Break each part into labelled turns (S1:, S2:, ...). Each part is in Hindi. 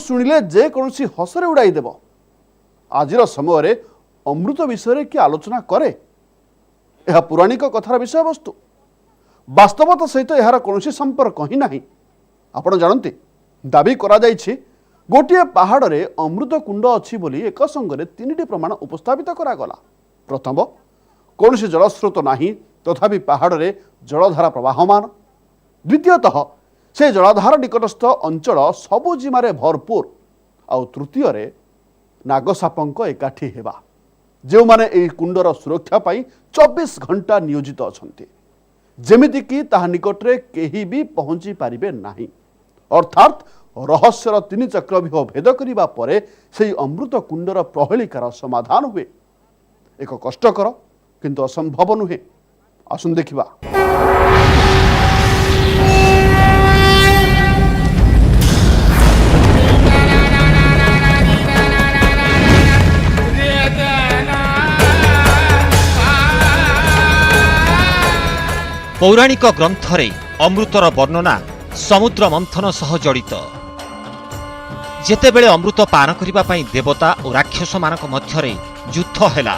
S1: शुणिले जे कौन हसरे उड़ाई देव। आजिर समय अमृत विषय कि आलोचना करे यह पौराणिक कथार विषय वस्तु वास्तवता सहित यार कौन संपर्क ही ना। आपण जानते दाबी करा जायछि गोटे पहाड़ रे अमृत कुंड अच्छी बोली एक संगे 3टी प्रमाण उपस्थापित करागला। प्रथम कौन जलस्रोत नाही तथापि पहाड़ रे जलधारा प्रवाहमान। द्वितीयतः से जलधार निकटस्थ अंचल सबुजिमारे भरपूर। आउ तृतीय रे नागसापंक एकाठी हेबा जो माने एई कुंडर सुरक्षा पाई 24 घंटा नियोजित अछंती जेमिति कि ताहा निकटरे केही भी पहुंची पारिबे नाही। अर्थात रहस्यर 3 चक्रव्यूह भेद करिबा परे सेई अमृत कुंडर प्रहेलिकार समाधान हुए। एक कष्टकर किंतु असंभव नुहे। आसुन देखिबा।
S2: पौराणिक ग्रंथरे अमृतर वर्णना समुद्र मंथन सह जड़ित। जेतेबेले अमृत पान करिबा पई देवता और राक्षस मानक मध्यरे युद्ध हेला।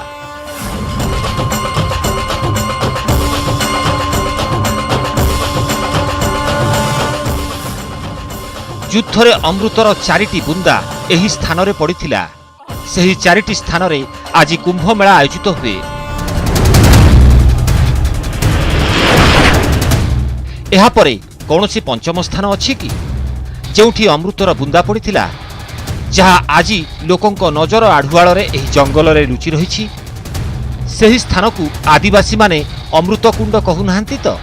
S2: युद्धरे अमृतर 4टी बुंदा एही स्थान रे पड़िथिला। सेही 4टी स्थान रे आज कुंभ मेला आयोजित हुए। एहा परे कौनसी पंचम स्थान अछि कि जेउठी अमृतर बुंदा पड़िथिला जहा आज लोकंक नजर आढ़ुआल एही जंगल रे लुचि रहिछि। सेही स्थान को आदिवासी माने अमृत कुंड कहु नाहंती तो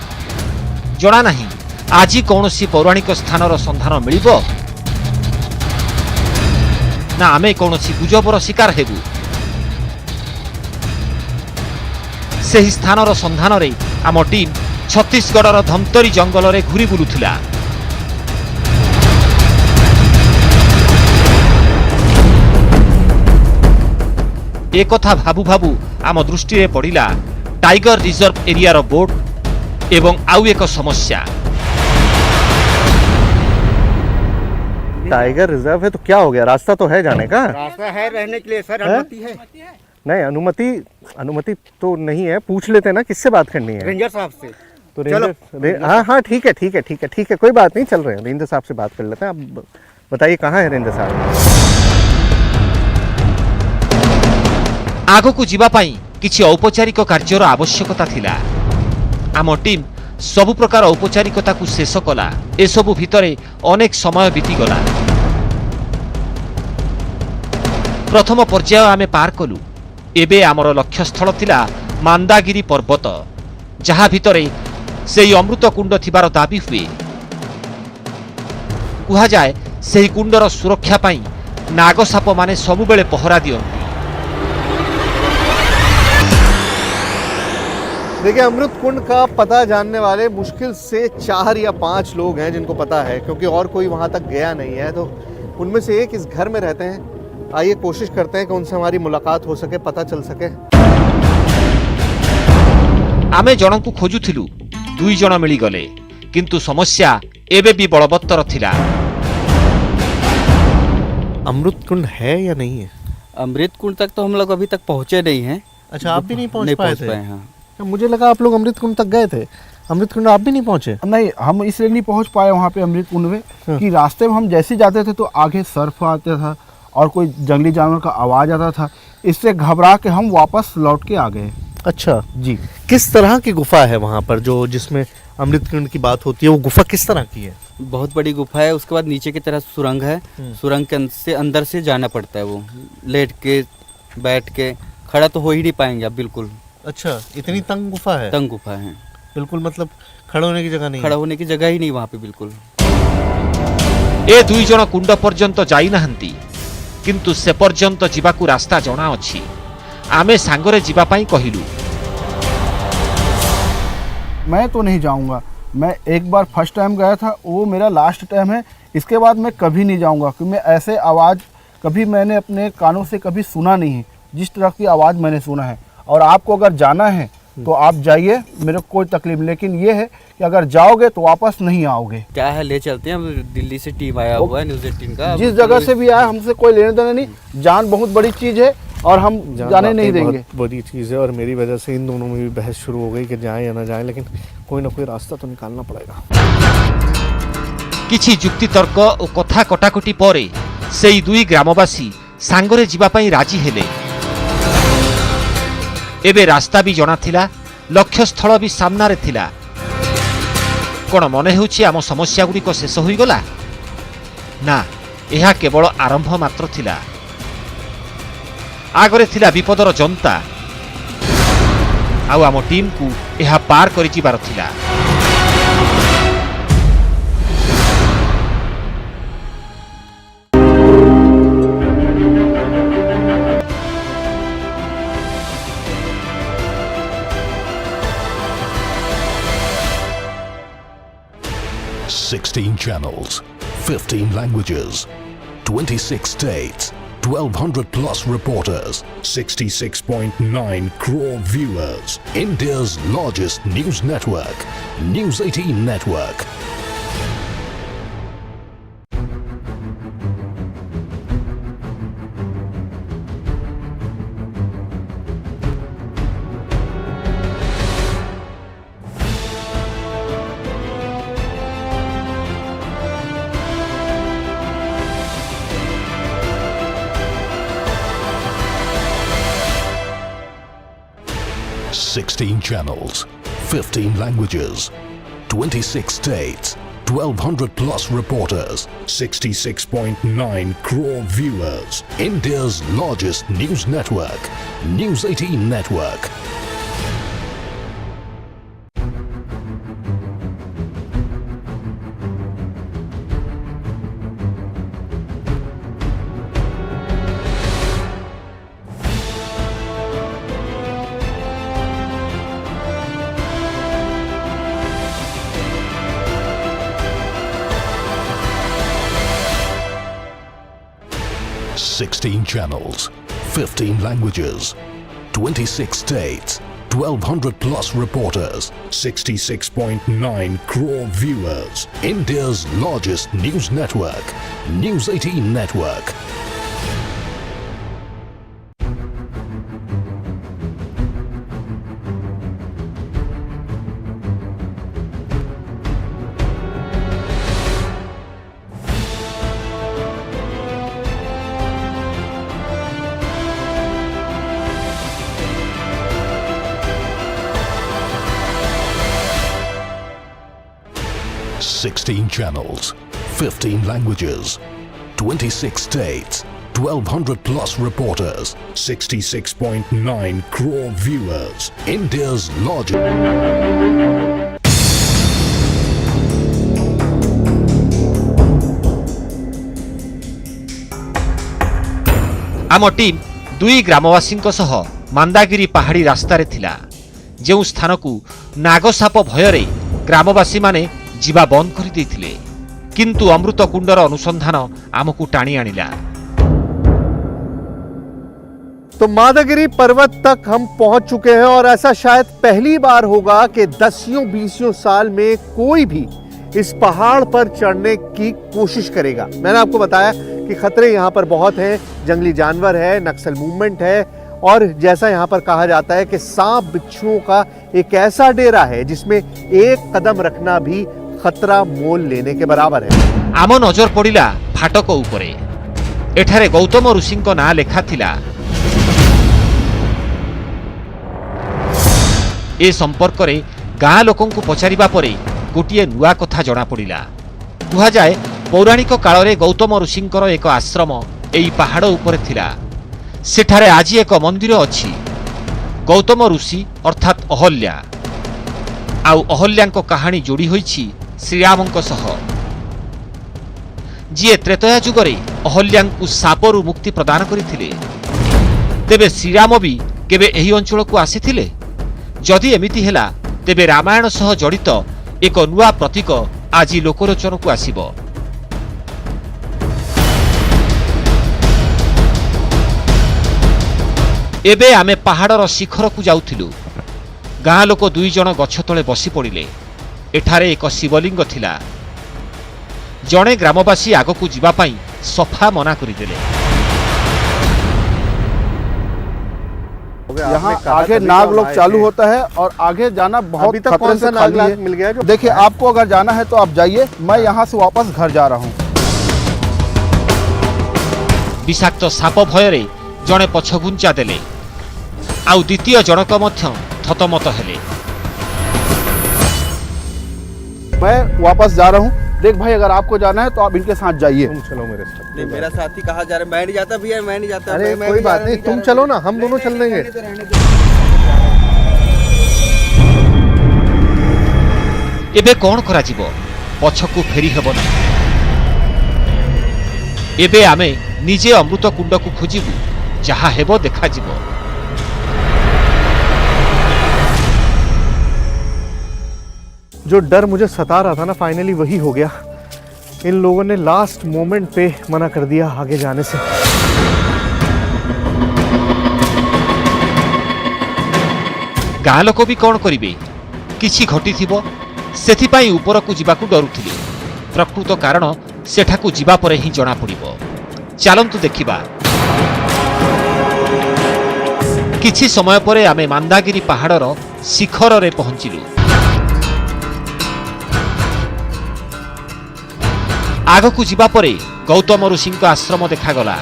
S2: जणा नाही। आज कौनसी पौराणिक स्थानर संधान मिलिबो ना आमे कौनसी गुजबर शिकार हेबु। सेही स्थानर संधान रे आम टीम छत्तीसगढ़र धमतरी जंगल रे घुरी बुलुथिला। एक कथा भाबु भाबु आम दृष्टि रे पड़िला टाइगर रिजर्व एरिया बोर्ड एवं आउ एक समस्या।
S3: टाइगर रिजर्व है तो क्या हो गया? रास्ता तो है जाने का।
S4: रास्ता है रहने के लिए सर, अनुमति है।
S3: नहीं अनुमति तो नहीं है। पूछ लेते ना किससे बात करनी है।
S4: रेंजर साहब से।
S3: तो रेंजर हाँ ठीक है कोई बात नहीं, चल रहे हैं रेंजर साहब से बात कर लेते हैं। आप बताइए कहाँ है रेंजर साहब?
S2: आगो को जीवा पाई किछि औपचारिक कार्यर आवश्यकता थिला। आम टीम सबु प्रकार औपचारिकता को शेष कला। ए सबु भितरे अनेक समय बीतीगला। प्रथम पर्याय आमे पार कलु। एबे आमर लक्ष्यस्थल थिला मांदागिरी पर्वत जहा भितरे सेही अमृत कुंड थिबार दाबी हुए। कुहा जाए सेही कुंडर सुरक्षा पाई नागसाप माने सबुबेले पहरा दियंती।
S3: देखिए अमृत कुंड का पता जानने वाले मुश्किल से 4 या 5 लोग हैं जिनको पता है, क्योंकि और कोई वहां तक गया नहीं है। तो उनमें से एक इस घर में रहते हैं। आइए कोशिश करते हैं कि उनसे हमारी मुलाकात हो सके, पता चल सके।
S2: आमे जन को खोजुथिलु, 2 जन मिली गले, किंतु समस्या एबे भी बलवत्तर थिला।
S3: अमृत कुंड है या नहीं है?
S5: अमृत कुंड तक तो हम लोग अभी तक पहुंचे नहीं हैं।
S3: अच्छा, आप भी नहीं पहुंच पाए थे?
S5: हाँ।
S3: मुझे लगा आप लोग अमृत कुंड तक गए थे। अमृत कुंड आप भी नहीं पहुंचे?
S4: नहीं, हम इसलिए नहीं पहुंच पाए वहाँ पे अमृत कुंड में कि रास्ते में हम जैसे जाते थे तो आगे सर्फ आता था और कोई जंगली जानवर का आवाज आता था। इससे घबरा के हम वापस लौट के आ गए।
S3: अच्छा
S4: जी।
S3: किस तरह की गुफा है वहाँ पर जो जिसमें अमृत कुंड की बात होती है? वो गुफा किस तरह की है?
S5: बहुत बड़ी गुफा है। उसके बाद नीचे की तरफ सुरंग है। सुरंग के अंदर से जाना पड़ता है। वो लेट के बैठ के खड़ा तो हो ही नहीं पाएंगे आप बिल्कुल।
S3: अच्छा, इतनी तंग गुफा है?
S5: तंग गुफा है
S3: बिल्कुल, मतलब खड़ा होने की जगह नहीं?
S5: खड़ा होने की जगह ही नहीं वहाँ पे बिल्कुल।
S2: ए 2 जन कुंड पर्यंत जाई नाहंती, किंतु से पर्यंत जीवाकू रास्ता जणा अछि। आमे सांगरे जीवा पाई कहिलु।
S4: मैं तो नहीं जाऊंगा। मैं एक बार फर्स्ट टाइम गया था, वो मेरा लास्ट टाइम है। इसके बाद मैं कभी नहीं जाऊंगा क्योंकि मैं ऐसे आवाज़ कभी मैंने अपने कानों से कभी सुना नहीं है जिस तरह की आवाज़ मैंने सुना है। और आपको अगर जाना है तो आप जाइए, मेरे को कोई तकलीफ नहीं, लेकिन ये है कि अगर जाओगे तो वापस नहीं आओगे।
S5: क्या है, ले चलते हैं। हम दिल्ली से टीम आया हुआ है, न्यूज़ 18 का।
S4: जिस जगह से भी आए हमसे कोई लेने देने नहीं। जान बहुत बड़ी चीज़ है और हम जाने नहीं देंगे।
S3: बहुत बड़ी चीज़ है और मेरी वजह से इन दोनों में भी बहस शुरू हो गई कि जाएं या ना जाएं, लेकिन कोई ना कोई रास्ता तो निकालना पड़ेगा।
S2: କିଛି ଯୁକ୍ତିତର୍କ ଓ କଥା କଟାକଟି ପରେ ସେଇ ଦୁଇ ଗ୍ରାମବାସୀ ସାଙ୍ଗରେ ଯିବା ପାଇଁ ରାଜି ହେଲେ। ଏବେ ରାସ୍ତା ବି ଜଣାଥିଲା, ଲକ୍ଷ୍ୟସ୍ଥଳ ବି ସାମ୍ନାରେ ଥିଲା। କ'ଣ ମନେ ହେଉଛି ଆମ ସମସ୍ୟାଗୁଡ଼ିକ ଶେଷ ହୋଇଗଲା? ନା, ଏହା କେବଳ ଆରମ୍ଭ ମାତ୍ର ଥିଲା। ଆଗରେ ଥିଲା ବିପଦର ଜନ୍ତା, ଆଉ ଆମ ଟିମ୍କୁ ଏହା ପାର କରିଯିବାର ଥିଲା।
S6: $16 channels, 15 languages, 26 states, 1,200 plus reporters, 66.9 crore viewers. India's largest news network, News 18 Network. $16 channels, 15 languages, 26 states, 1,200 plus reporters, 66.9 crore viewers. India's largest news network, News 18 Network. $16 channels, 15 languages, 26 states, 1,200 plus reporters, 66.9 crore viewers. India's largest news network, News 18 Network. $16 channels, 15 languages, 26 states, 1,200 plus reporters, 66.9 crore viewers. India's largest.
S2: ଆମ ଟିମ୍ ଦୁଇ ଗ୍ରାମବାସୀଙ୍କ ସହ ମାନ୍ଦାଗିରି ପାହାଡ଼ି ରାସ୍ତାରେ ଥିଲା, ଯେଉଁ ସ୍ଥାନକୁ ନାଗସାପ ଭୟରେ ଗ୍ରାମବାସୀମାନେ ଯିବା ବନ୍ଦ କରିଦେଇଥିଲେ। କିନ୍ତୁ ଅମୃତକୁଣ୍ଡର ଅନୁସନ୍ଧାନ ଆମକୁ ଟାଣି ଆଣିଲା।
S3: तो मादागिरी पर्वत तक हम पहुंच चुके हैं और ऐसा शायद पहली बार होगा कि 10-20 साल में कोई भी इस पहाड़ पर चढ़ने की कोशिश करेगा। मैंने आपको बताया कि खतरे यहाँ पर बहुत हैं, जंगली जानवर है, नक्सल मूवमेंट है और जैसा यहाँ पर कहा जाता है कि सांप बिच्छुओं का एक ऐसा डेरा है जिसमें एक कदम रखना भी खतरा मोल लेने के बराबर है।
S2: आम नजर पड़िला फाटक उपरे। एठारे गौतम ऋषिंक नाँ लेखा थिला। ए संपर्क रे गाँ लोकंकु पचारिबा परे गोटिए नुआ कथा जना पड़िला। कुहा जाए पौराणिक काल रे गौतम ऋषिंकर एक आश्रम एई पहाड़ उपरे थिला। सेठारे आज एक मंदिर अछि। गौतम ऋषि अर्थात अहल्या आउ अहल्याक कहानी जोड़ी होइछि श्रीरामंक सह, जी त्रेतया जुगरे अहल्याଙ୍କୁ सापरु मुक्ति प्रदान करिथिले। तेबे श्रीराम भी केबे एही अंचल को आसीथिले? जदि एमिति हेला तेबे रामायण सह जड़ित एक नुआ प्रतीक आज लोकलोचन को आसीबो। एबे आमे पहाड़र शिखर को जाउथिलु। ଗାଁ ଲୋକ 2 ଜଣ ଗଛ ତଳେ ବସି ପଡ଼ିଲେ। ଏଠାରେ ଏକ ଶିବଲିଙ୍ଗ ଥିଲା। ଜଣେ ଗ୍ରାମବାସୀ ଆଗକୁ ଯିବା ପାଇଁ ସଫା ମନା କରିଦେଲେ।
S4: यहाँ आगे नाग लोग चालू होता है और आगे जाना बहुत
S3: अभी तक
S4: खतरे
S3: कौन
S4: से
S3: सा
S4: खाली
S3: नाग
S4: है।
S3: मिल गया जो
S4: देखिए आपको अगर जाना है तो आप जाइए, मैं यहाँ से वापस घर जा रहा हूँ।
S2: विषाक्त साप भୟରେ ଜଣେ ପଛଘୁଞ୍ଚା ଦେଲେ ଆଉ ଦ୍ୱିତୀୟ ଜଣକ ମଧ୍ୟ ଥତମତ ହେଲେ।
S4: मैं वापस जा रहा हूँ। देख भाई अगर आपको जाना है तो आप इनके साथ जाइए।
S3: तुम चलो मेरे साथ।
S5: नहीं मेरा साथी कहाँ जा रहा है, मैं नहीं जाता भैया, मैं नहीं जाता।
S3: अरे
S5: मैं
S3: कोई
S5: भी जा
S3: बात
S5: रहा
S3: नहीं, तुम चलो ना, हम दोनों चल देंगे।
S2: ଏବେ କ'ଣ କରାଯିବ? ପଛକୁ ଫେରି ହେବ ନାହିଁ। ଏବେ ଆମେ ନିଜେ ଅମୃତ କୁଣ୍ଡକୁ ଖୋଜିବୁ, ଯାହା ହେବ ଦେଖାଯିବ।
S3: जो डर मुझे सता रहा था ना, फाइनली वही हो गया। इन लोगों ने लास्ट मोमेंट पे मना कर दिया आगे जाने से।
S2: ଗାଁ ଲୋକ ବି କ'ଣ କରିବେ? କିଛି ଘଟିଥିବ, ସେଥିପାଇଁ ଉପରକୁ ଯିବାକୁ ଡରୁଥିଲେ। ପ୍ରକୃତ କାରଣ ସେଠାକୁ ଯିବା ପରେ ହିଁ ଜଣାପଡ଼ିବ। ଚାଲନ୍ତୁ ଦେଖିବା। କିଛି ସମୟ ପରେ ଆମେ ମାନ୍ଦାଗିରି ପାହାଡ଼ର ଶିଖରରେ ପହଞ୍ଚିଲୁ। ଆଗକୁ ଯିବା ପରେ ଗୌତମ ଋଷିଙ୍କ ଆଶ୍ରମ ଦେଖାଗଲା।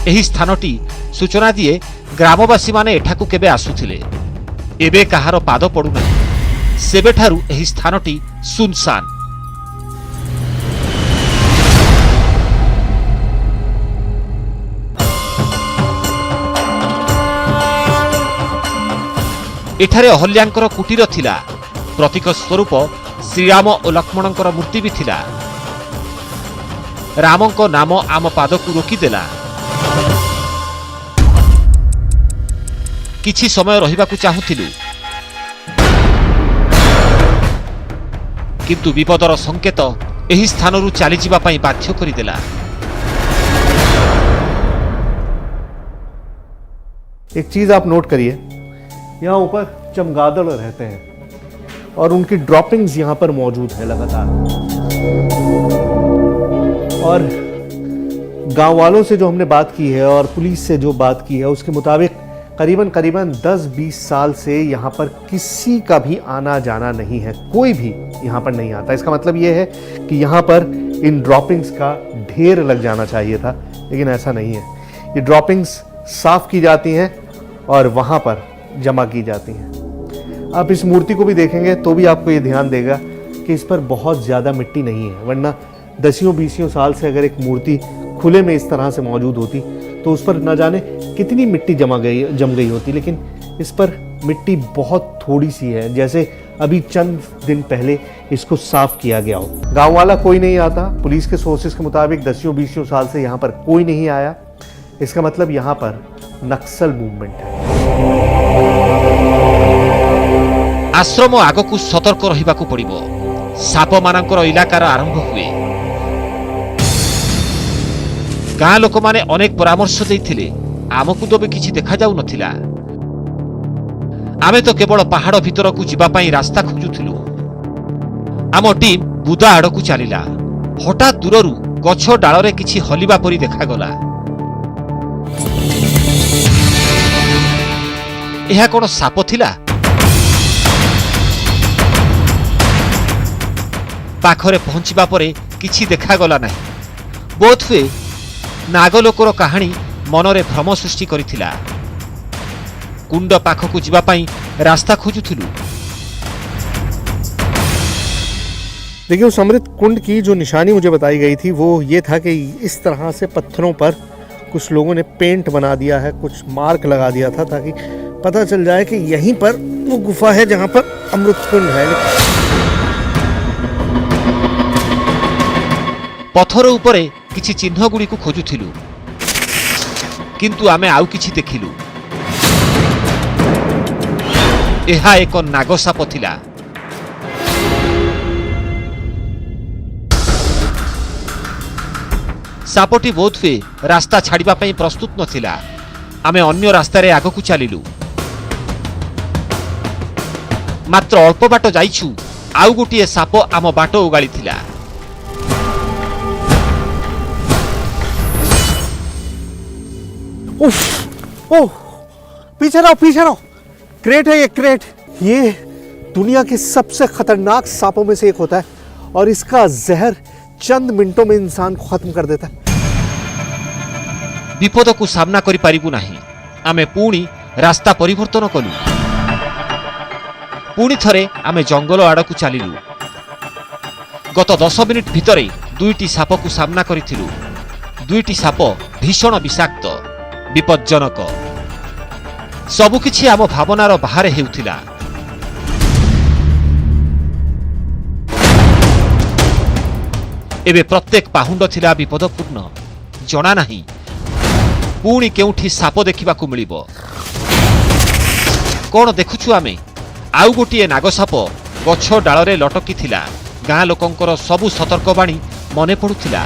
S2: ଏହି ସ୍ଥାନଟି ସୂଚନା ଦିଏ ଗ୍ରାମବାସୀମାନେ ଏଠାକୁ କେବେ ଆସୁଥିଲେ। ଏବେ କାହାର ପାଦ ପଡ଼ୁନାହିଁ। ସେବେଠାରୁ ଏହି ସ୍ଥାନଟି ସୁନସାନ। ଏଠାରେ ଅହଲ୍ୟାଙ୍କର କୁଟୀର ଥିଲା। ପ୍ରତୀକ ସ୍ୱରୂପ ଶ୍ରୀରାମ ଓ ଲକ୍ଷ୍ମଣଙ୍କର ମୂର୍ତ୍ତି ବି ଥିଲା। ରାମଙ୍କ ନାମ ଆମ ପାଦକୁ ରୋକିଦେଲା। କିଛି ସମୟ ରହିବାକୁ ଚାହୁଁଥିଲୁ, କିନ୍ତୁ ବିପଦର ସଂକେତ ଏହି ସ୍ଥାନରୁ ଚାଲିଯିବା ପାଇଁ ବାଧ୍ୟ କରିଦେଲା।
S3: एक चीज आप नोट करिए, यहाँ ऊपर चमगादड़ रहते हैं और उनकी ड्रॉपिंग्स यहाँ पर मौजूद है लगातार। और गांव वालों से जो हमने बात की है और पुलिस से जो बात की है उसके मुताबिक करीबन 10-20 साल से यहाँ पर किसी का भी आना जाना नहीं है। कोई भी यहाँ पर नहीं आता। इसका मतलब ये है कि यहाँ पर इन ड्रॉपिंग्स का ढेर लग जाना चाहिए था, लेकिन ऐसा नहीं है। ये ड्रॉपिंग्स साफ की जाती हैं और वहाँ पर जमा की जाती हैं। आप इस मूर्ति को भी देखेंगे तो भी आपको ये ध्यान देगा कि इस पर बहुत ज़्यादा मिट्टी नहीं है, वरना 10-20 साल से अगर एक मूर्ति खुले में इस तरह से मौजूद होती तो उस पर न जाने कितनी मिट्टी जम गई होती, लेकिन इस पर मिट्टी बहुत थोड़ी सी है, जैसे अभी चंद दिन पहले इसको साफ किया गया हो। गांव वाला कोई नहीं आता। पुलिस के सोर्सेज के मुताबिक 10-20 साल से यहाँ पर कोई नहीं आया। इसका मतलब यहाँ पर नक्सल मूवमेंट है।
S2: आश्रम आगकू सतर्क रहिबाकू पड़िबो। साप मानकर इलाकार आरंभ हुए। गाँ लोक माने अनेक परामर्श देइथिले, आमकू तो भी किछि देखा जाउ नथिला। आमे तो केवल पहाड़ भितरकू जिबा पई रास्ता खोजुथिलु। आम टीम बुदा आड़कू चलिला। हठात दूररू गछ डाଳରେ किछि हलिबा परी देखागला। ଏହା कोन साप थिला? पाखरे पहुंचबा परे किछि देखागला नाही। बोधहुए नागलोकर कहानी मनरे भ्रम सृष्टि करिथिला। कुंड पाखकू जिबा पई रास्ता खोजुथिलु।
S3: देखिए उस अमृत कुंड की जो निशानी मुझे बताई गई थी वो ये था कि इस तरह से पत्थरों पर कुछ लोगों ने पेंट बना दिया है, कुछ मार्क लगा दिया था ताकि पता चल जाए कि यहीं पर वो गुफा है जहां पर अमृत कुंड है।
S2: पत्थर उपरे किछि चिन्ह गुडी को खोजुथिलु, किंतु आमे आउ किछि देखिलु। एहा एक नागसाप थिला। सापटी बोधवे रास्ता छाड़िबा पई प्रस्तुत नथिला। आमे अन्य रास्तारे आगकू चलिलु। मात्र अल्प बाट जाइछु आउ गोटिए साप आम बाट उगाड़ी थिला।
S3: उफ, ओह, पीछे रहो। क्रेट है ये, क्रेट। ये दुनिया के सबसे खतरनाक सांपों में से एक होता है और इसका जहर चंद मिनटों में इंसान को खत्म कर देता है।
S2: विपद को सामना करि पारिबु नाही। आमे पुणी रास्ता परिवर्तन कलु। पुणी थरे आमे जंगल आड़कू चलिलु। गत 10 मिनिट भितरे दुईटी साप को सामना करिथिलु। दुईटी साप भीषण विषाक्त, विपज्जनक। सबुकिछि आम भावनार बाहर हेउथिला। एबे प्रत्येक पाहुंड थिला विपदपूर्ण। जना नाही पुणी केउठी साप देखिबाकू मिलिबो। कोन देखुछु आमे? आउ गोटिए नागसाप गछ डाଳରେ लटकी थिला। गाँ लोकंकर सबु सतर्कवाणी मने पड़ुथिला।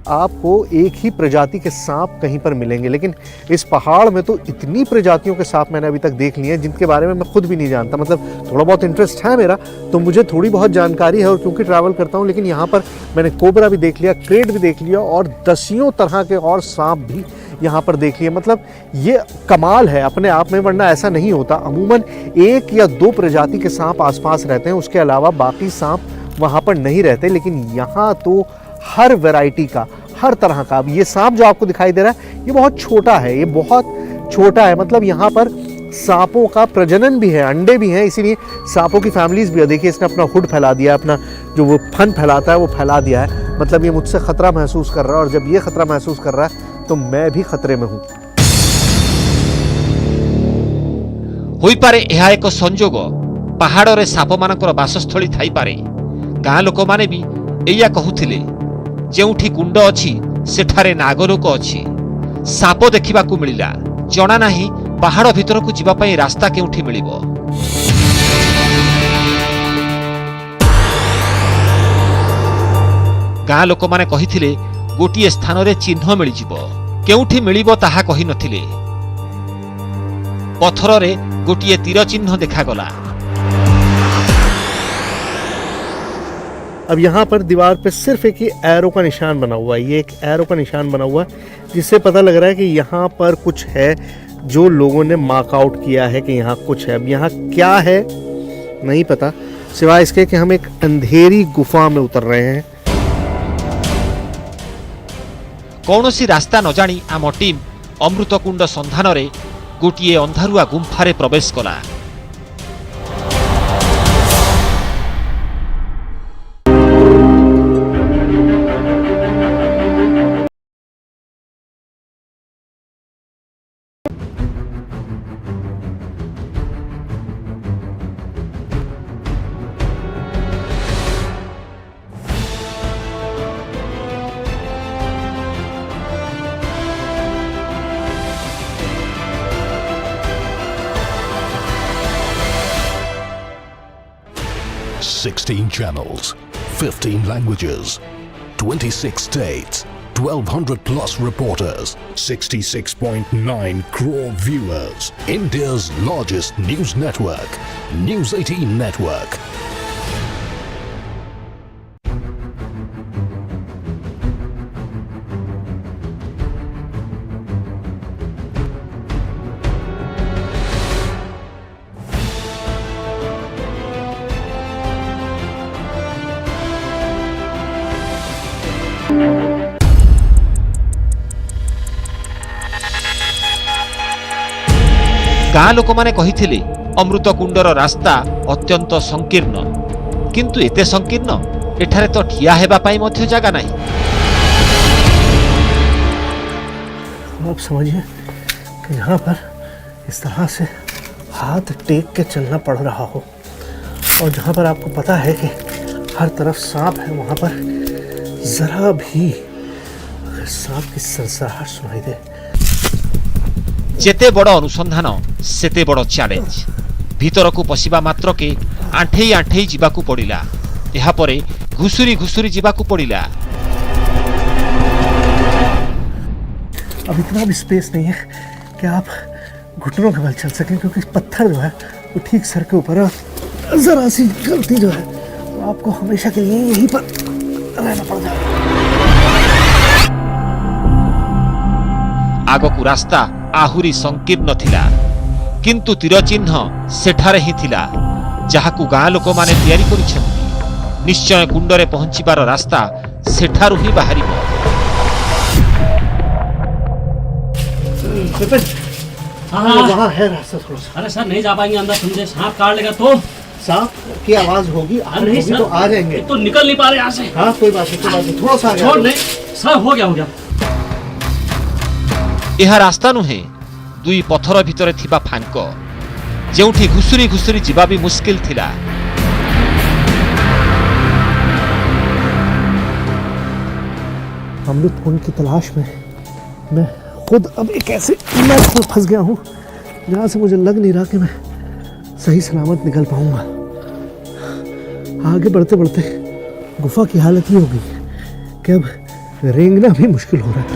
S3: आपको एक ही प्रजाति के सांप कहीं पर मिलेंगे, लेकिन इस पहाड़ में तो इतनी प्रजातियों के सांप मैंने अभी तक देख लिए हैं जिनके बारे में मैं खुद भी नहीं जानता। मतलब थोड़ा बहुत इंटरेस्ट है मेरा, तो मुझे थोड़ी बहुत जानकारी है और क्योंकि ट्रैवल करता हूँ। लेकिन यहाँ पर मैंने कोबरा भी देख लिया, क्रेट भी देख लिया और दसियों तरह के और सांप भी यहाँ पर देख लिए। मतलब ये कमाल है अपने आप में, वरना ऐसा नहीं होता। अमूमन 1 या 2 प्रजाति के सांप आसपास रहते हैं, उसके अलावा बाकी सांप वहाँ पर नहीं रहते। लेकिन यहाँ तो हर वैरायटी का, हर तरह का। अब ये सांप जो आपको दिखाई दे रहा है ये बहुत छोटा है, ये बहुत छोटा है। मतलब यहाँ पर सांपों का प्रजनन भी है, अंडे भी हैं, इसीलिए सांपों की फैमिलीज भी है। देखिए इसने अपना हुड फैला दिया, अपना जो वो फन फैलाता है वो फैला दिया है। मतलब ये मुझसे खतरा महसूस कर रहा है और जब ये खतरा महसूस कर रहा है तो मैं भी खतरे में हूँ।
S2: होई पारे एहा एक संजोग। पहाड़ रे साप मानकर बासस्थली थाई पारे। गाँ लोक माने भी एया कहूथिले, जेउठी कुंड अछि सेठारे नागलोक अछि। साप देखिबाकू मिलिला। जना नाही पहाड़ भितर को जीवा पई रास्ता केउठी मिलिबो। गाँ लोक माने कहिथिले गोटिए स्थान रे चिन्ह मिलिजिबो। केउठी मिलिबो ताहा कहि नथिले। पत्थर रे गोटिए तीर चिन्ह देखागला।
S3: अब यहाँ पर दीवार पे सिर्फ एक ही एरो का निशान बना हुआ है। ये एक एरो का निशान बना हुआ है जिससे पता लग रहा है कि यहाँ पर कुछ है, जो लोगों ने मार्क आउट किया है कि यहाँ कुछ है। अब यहाँ क्या है नहीं पता, सिवाय इसके कि हम एक अंधेरी गुफा में उतर रहे हैं।
S2: कौनसी रास्ता न जानी आम टीम अमृतकुंड संधान रे गोटिए अंधारुआ गुंफारे प्रवेश कला।
S6: $16 channels, 15 languages, 26 states, 1,200 plus reporters, 66.9 crore viewers. India's largest news network, News 18 Network.
S2: गाँ लोक माने कहिथिले अमृतकुंडर रास्ता अत्यंत संकीर्ण, किंतु एते संकीर्ण एठारे तो ठिया हेबा पाई मध्य जागा नाही।
S3: आप समझिए कि यहाँ पर इस तरह से हाथ टेक के चलना पड़ रहा हो और जहाँ पर आपको पता है कि हर तरफ सांप है, वहाँ पर जरा भी अगर सांप की सरसराहट सुनाई दे।
S2: जेते बड़ अनुसंधान सेते बड़ चैलेंज। भीतर को पशिबा मात्र के आंठेई आंठेई जीवाकू पड़िला। एहा परे घुसुरी घुसुरी जीवाकू पड़िला।
S3: अब इतना भी स्पेस नहीं है कि आप घुटनों के बल चल सकें, क्योंकि पत्थर जो है वो ठीक सर के ऊपर है। जरा सी गलती जो है वो आपको हमेशा के लिए यहीं पर रहना पड़ जाएगा।
S2: आगकू रास्ता आहुरी संकीर्ण थिला, किंतु तीर चिन्ह सेठारे ही थिला जहाकू गाँ लोक माने तैयारी करिसेंती। निश्चय कुंडरे पहुंचीबार रास्ता सेठारु ही बाहरिबो।
S7: हाँ
S3: वहाँ है रास्ता थोड़ा सा।
S7: अरे सर नहीं जा पाएंगे अंदर, समझे सांप काट लेगा तो।
S3: सांप की आवाज होगी,
S7: नहीं
S3: होगी
S7: सर,
S3: तो आ जाएंगे।
S7: तो निकल नहीं पा रहे यहाँ से।
S3: हाँ कोई बात नहीं, कोई बात नहीं, थोड़ा सा आगे
S7: छोड़
S3: आओ।
S7: नहीं सर, हो गया।
S2: यह रास्ता नुहे, दुई पथर भितरे थिबा फांक, जेउठी घुसुरी घुसुरी जीवा भी मुश्किल थिला।
S3: अमृत कुंड की तलाश में मैं खुद अब एक ऐसे मैच में फंस गया हूँ जहाँ से मुझे लग नहीं रहा कि मैं सही सलामत निकल पाऊंगा। आगे बढ़ते बढ़ते गुफा की हालत ये होगी कि अब रेंगना भी मुश्किल हो रहा है।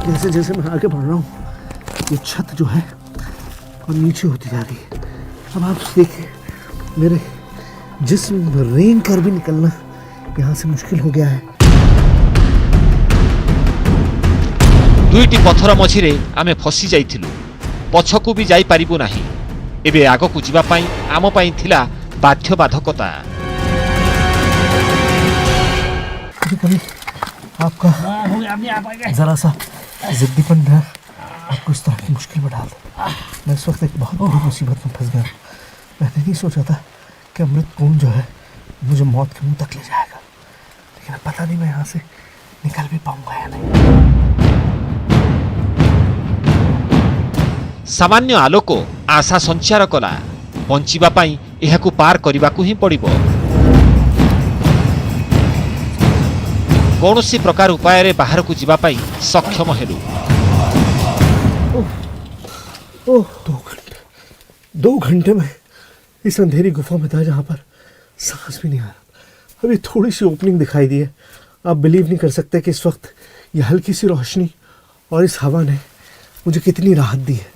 S3: जैसे जैसे मैं आगे बढ़ रहा हूँ ये छत जो है और नीचे होती जा रही है। अब आप देखिए मेरे जिस्म रेंग कर भी निकलना यहाँ से मुश्किल हो गया है।
S2: दुईटी पथर मझिरे आमे फसी जाइथिलु, पछकू भी जाई पारिबु नाही। एबे आगकू जिबा पाई आम पाई थिला बाध्यबाधकता।
S3: कभी आपका
S7: हो गया, अपने आप आ गए।
S3: जरा सा जिद्दीपन है आपको इस तरह की मुश्किल में डाल दे। मैं इस वक्त एक बहुत बड़ी मुसीबत में फंस गया। मैंने नहीं सोचा था कि अमृत कुंड जो है मुझे मौत के मुंह तक ले जाएगा, लेकिन अब पता नहीं मैं यहाँ से निकल भी पाऊंगा या नहीं।
S2: सामान्य आलोक आशा संचार कला, बंचिबा पाई एहाकू पार करिबाकू ही पड़िबो। कौनसी प्रकार उपाय रे बाहर को जीवा पाई सक्षम हेलु।
S3: ओह 2 घंटे में इस अंधेरी गुफा में था जहाँ पर सांस भी नहीं आ रहा। अभी थोड़ी सी ओपनिंग दिखाई दी है। आप बिलीव नहीं कर सकते कि इस वक्त ये हल्की सी रोशनी और इस हवा ने मुझे कितनी राहत दी है।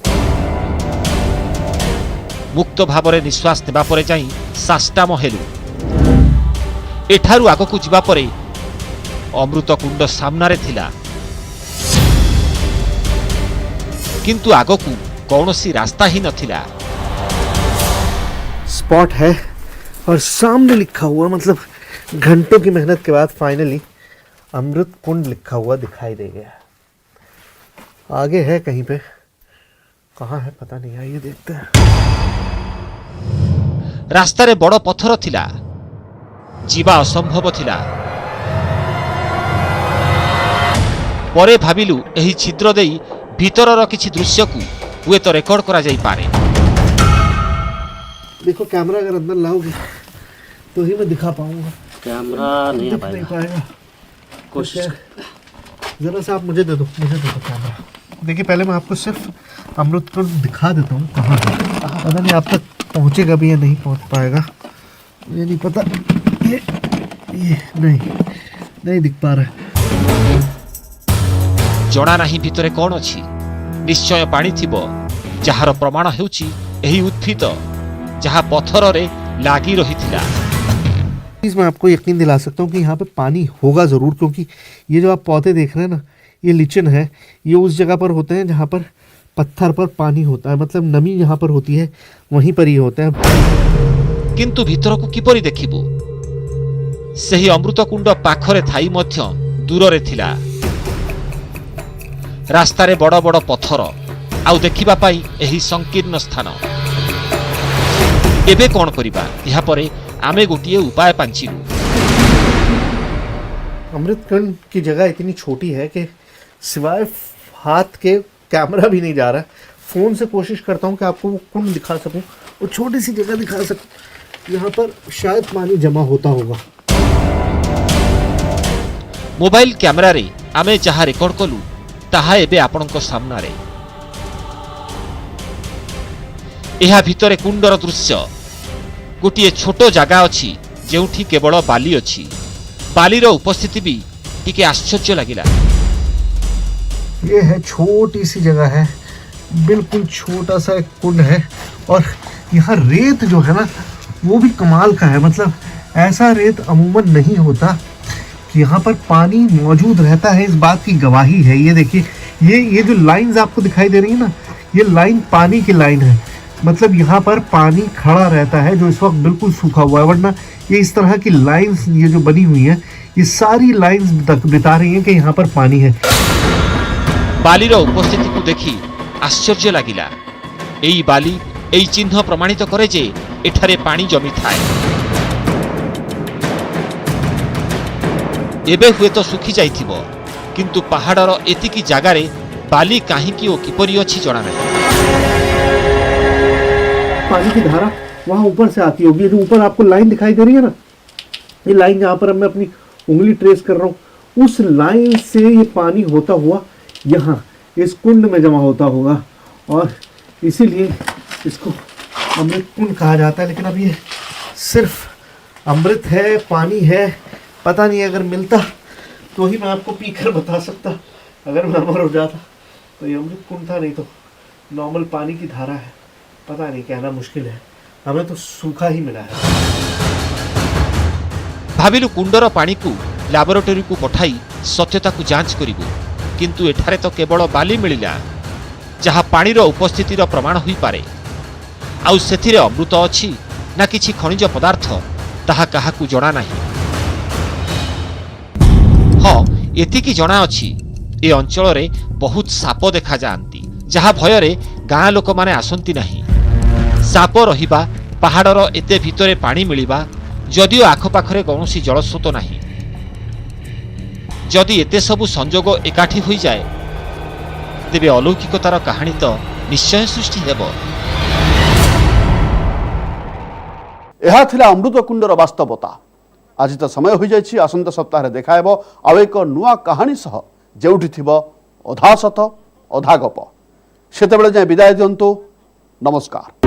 S2: मुक्त भावरे निश्वास नेबा परे जाई साष्टाम हेलु। एठारु आगकू जीवा परे अमृत कुंड सामनारे थिला, किंतु आगकू कौनसी रास्ता ही नथिला।
S3: स्पॉट है और सामने लिखा हुआ, मतलब घंटों की मेहनत के बाद फाइनली अमृत कुंड लिखा हुआ दिखाई दे गया। आगे है कहीं पे, कहाँ है पता नहीं। आइए देखते हैं।
S2: रास्ता रे बड़ पत्थर थिला, जीवा असंभव थिला। परे भाबिलु एही छिद्र देई भीतरर किछि दृश्य को हुए तो रेकर्ड करा जाई पारे।
S3: देखो कैमरा अगर अंदर लाओगे तो ही मैं दिखा पाऊंगा।
S7: कैमरा नहीं आ
S3: दिख नहीं
S7: पाएगा,
S3: पाएगा।
S7: कोशिश।
S3: जरा सा आप मुझे दे दो कैमरा। देखिए पहले मैं आपको सिर्फ अमृत कुंड दिखा देता हूँ कहाँ है। पता नहीं आप तक पहुँचेगा भी या नहीं पहुँच पाएगा, ये नहीं पता। ये नहीं दिख पा रहा है।
S2: जणा नाही भितरे कौन अछि। निश्चय पानी थिबो, जहार प्रमाण हेउछि एही उद्भिद जहाँ पत्थर रे लागी रहिथिला।
S3: चीज़ मैं आपको यकीन दिला सकता हूँ कि यहाँ पे पानी होगा ज़रूर, क्योंकि ये जो आप पौधे देख रहे हैं ना, ये लिचन है। ये उस जगह पर होते हैं जहाँ पर पत्थर पर पानी होता है, मतलब नमी यहाँ पर होती है, वहीं पर ये होते हैं।
S2: किंतु भीतर को किपरि देखिबो? सही अमृत कुंड पाखरे थाई मध्य दूर रे थिला। रास्ता रे बड़ बड़ पत्थर, आउ देखिबा पाई एही संकीर्ण स्थान। एबे कौन करिबा? यहाँ परे आमे गोटिए उपाय पांचिलु।
S3: अमृत कुंड की जगह इतनी छोटी है कि सिवाय हाथ के कैमरा भी नहीं जा रहा है। फ़ोन से कोशिश करता हूँ कि आपको वो कुंड दिखा सकूँ और छोटी सी जगह दिखा सकूँ। यहाँ पर शायद पानी जमा होता होगा।
S2: मोबाइल कैमरा रे आमे जहाँ रेकर्ड कलु ताहा एबे आपणक सामना रे। ଏହା ଭିତରେ କୁଣ୍ଡର ଦୃଶ୍ୟ। ଗୋଟିଏ ଛୋଟ ଜାଗା ଅଛି ଯେଉଁଠି କେବଳ ବାଲି ଅଛି। ବାଲିର ଉପସ୍ଥିତି ବି ଟିକେ ଆଶ୍ଚର୍ଯ୍ୟ ଲାଗିଲା।
S3: ये है छोटी सी जगह है, बिल्कुल छोटा सा एक कुंड है और यहाँ रेत जो है ना वो भी कमाल का है। मतलब ऐसा रेत अमूमन नहीं होता कि यहाँ पर पानी मौजूद रहता है, इस बात की गवाही है। ये देखिए, ये जो लाइंस आपको दिखाई दे रही है ना, ये लाइन पानी की लाइन है। मतलब यहाँ पर पानी खड़ा रहता है जो इस वक्त बिल्कुल सूखा हुआ है, वरना ये इस तरह की लाइंस ये जो बनी हुई है, ये सारी लाइंस बता रही हैं कि यहाँ पर पानी है।
S2: बालीर उपस्थिति को देखी आश्चर्य लगिला। एई बाली एई चिन्ह प्रमाणित करे जे एठारे पानी जमी थाए। एबे हुए तो सुखी जाइथिबो, किंतु पहाड़र एतिकी जागारे बाली काहींकी ओ किपरि अछि जणा नहीं।
S3: पानी की धारा वहाँ ऊपर से आती होगी। ये जो ऊपर आपको लाइन दिखाई दे रही है ना, ये लाइन जहाँ पर मैं अपनी उंगली ट्रेस कर रहा हूँ, उस लाइन से ये पानी होता हुआ यहाँ इस कुंड में जमा होता होगा और इसीलिए इसको अमृत कुंड कहा जाता है। लेकिन अब ये सिर्फ अमृत है, पानी है, पता नहीं अगर मिलता तो ही मैं आपको पीकर बता सकता। अगर मैं अमर हो जाता तो ये अमृत कुंड था, नहीं तो नॉर्मल पानी की धारा है। पता नहीं, कहना मुश्किल है। हमें तो सूखा ही मिला है।
S2: भाविलु कुंडर पानी को लैबोरेटरी को पठाई सत्यता को जांच करिबु, किंतु एठारे तो केवल बाली मिलिला जहाँ पानीर उपस्थितिर प्रमाण होई पारे। आउ सेथिरे अमृत अछि ना किछि खनिज पदार्थ ताहा काहाकू जणा नाही। हाँ, एतिकी जणा अछि ए अंचल रे बहुत साप देखा जाआंती, जहाँ भयरे गाँ लोक माने आसंती नाही। साप रहिबा, पहाड़र एते भितरे पानी मिलिबा, जदिओ आखपाखरे कौनसी जलस्रोत नाही। जदि एते सबु संजोग एकाठी होई जाए तेबे अलौकिकतार कहानी तो निश्चय सृष्टि हेब।
S1: यह थिला अमृत कुंडर वास्तवता। आज तो समय हो जाइछि, आसंता सप्ताह देखायब आउ एक नुआ कहानी सह, जेउठी थिबो अधा सत अधा गप। सेतेबेले जाय विदाय दियंतु। नमस्कार।